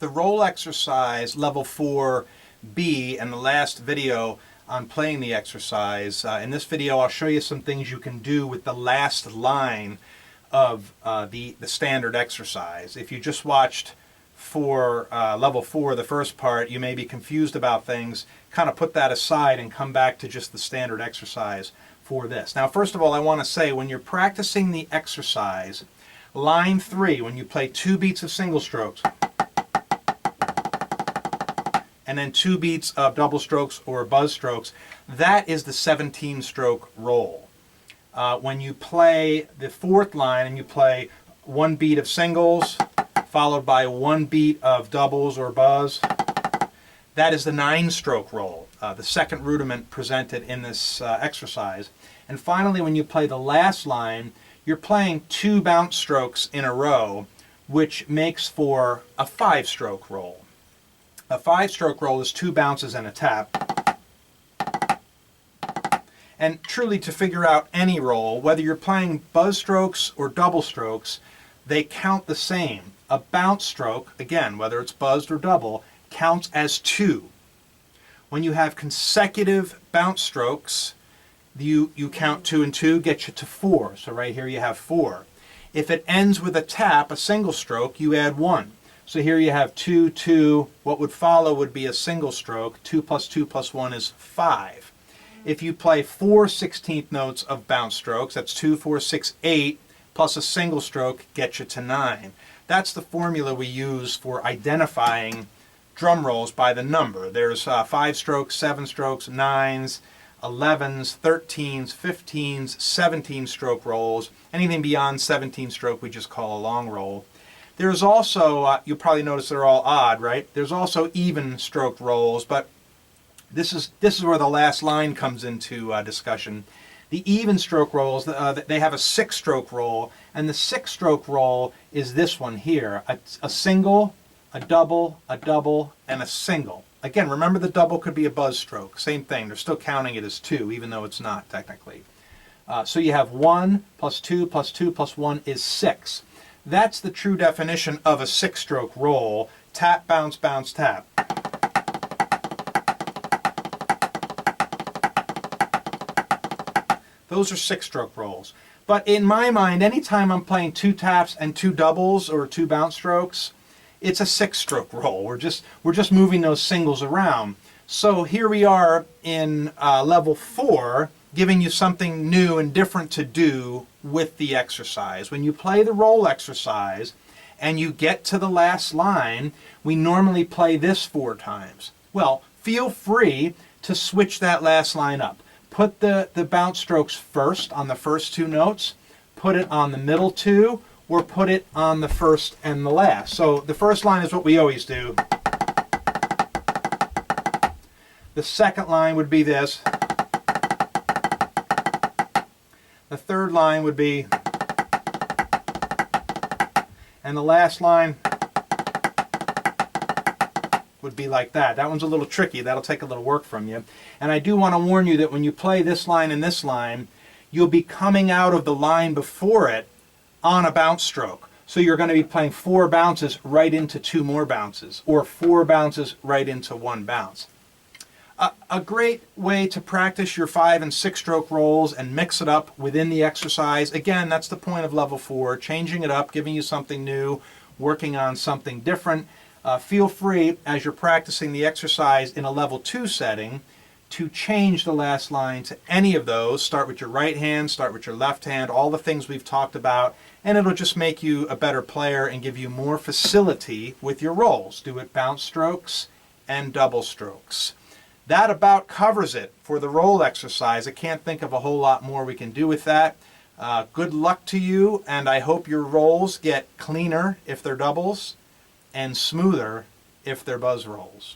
the roll exercise level 4B and the last video on playing the exercise. In this video I'll show you some things you can do with the last line of the standard exercise. If you just watched for level 4, the first part, you may be confused about things. Kind of put that aside and come back to just the standard exercise for this. Now first of all, I want to say when you're practicing the exercise, line 3, when you play 2 beats of single strokes and then 2 beats of double strokes or buzz strokes, that is the 17-stroke roll. When you play the 4th line and you play 1 beat of singles followed by 1 beat of doubles or buzz, that is the 9-stroke roll, the second rudiment presented in this exercise. And finally, when you play the last line, you're playing 2 bounce strokes in a row, which makes for a 5-stroke roll. A 5-stroke roll is 2 bounces and a tap. And truly, to figure out any roll, whether you're playing buzz strokes or double strokes, they count the same. A bounce stroke, again, whether it's buzzed or double, counts as 2. When you have consecutive bounce strokes, you count 2 and 2, gets you to 4. So right here you have 4. If it ends with a tap, a single stroke, you add 1. So here you have 2, 2. What would follow would be a single stroke. 2 plus 2 plus 1 is 5. If you play 4 16th notes of bounce strokes, that's 2, 4, 6, 8, plus a single stroke gets you to 9. That's the formula we use for identifying drum rolls by the number. There's 5 strokes, 7 strokes, 9s, 11s, 13s, 15s, 17-stroke rolls. Anything beyond 17-stroke we just call a long roll. There's also, you'll probably notice they're all odd, right? There's also even stroke rolls, but this is where the last line comes into discussion. The even stroke rolls, they have a 6-stroke roll, and the 6-stroke roll is this one here. A single, a double, and a single. Again, remember the double could be a buzz stroke. Same thing, they're still counting it as 2, even though it's not technically. So you have 1 plus 2 plus 2 plus 1 is 6. That's the true definition of a 6-stroke roll. Tap, bounce, bounce, tap. Those are 6-stroke rolls. But in my mind, anytime I'm playing 2 taps and 2 doubles or 2 bounce strokes, it's a 6-stroke roll. We're just moving those singles around. So here we are in level 4, giving you something new and different to do with the exercise. When you play the roll exercise and you get to the last line, we normally play this 4 times. Well, feel free to switch that last line up. Put the bounce strokes first on the first 2 notes, put it on the middle 2, or put it on the first and the last. So the first line is what we always do. The second line would be this. The third line would be, and the last line would be like that. That one's a little tricky. That'll take a little work from you. And I do want to warn you that when you play this line and this line, you'll be coming out of the line before it on a bounce stroke. So you're going to be playing 4 bounces right into 2 more bounces, or 4 bounces right into 1 bounce. A great way to practice your 5 and 6-stroke rolls and mix it up within the exercise. Again, that's the point of level 4, changing it up, giving you something new, working on something different. Feel free, as you're practicing the exercise in a level 2 setting, to change the last line to any of those. Start with your right hand, start with your left hand, all the things we've talked about, and it'll just make you a better player and give you more facility with your rolls. Do it bounce strokes and double strokes. That about covers it for the roll exercise. I can't think of a whole lot more we can do with that. Good luck to you, and I hope your rolls get cleaner if they're doubles and smoother if they're buzz rolls.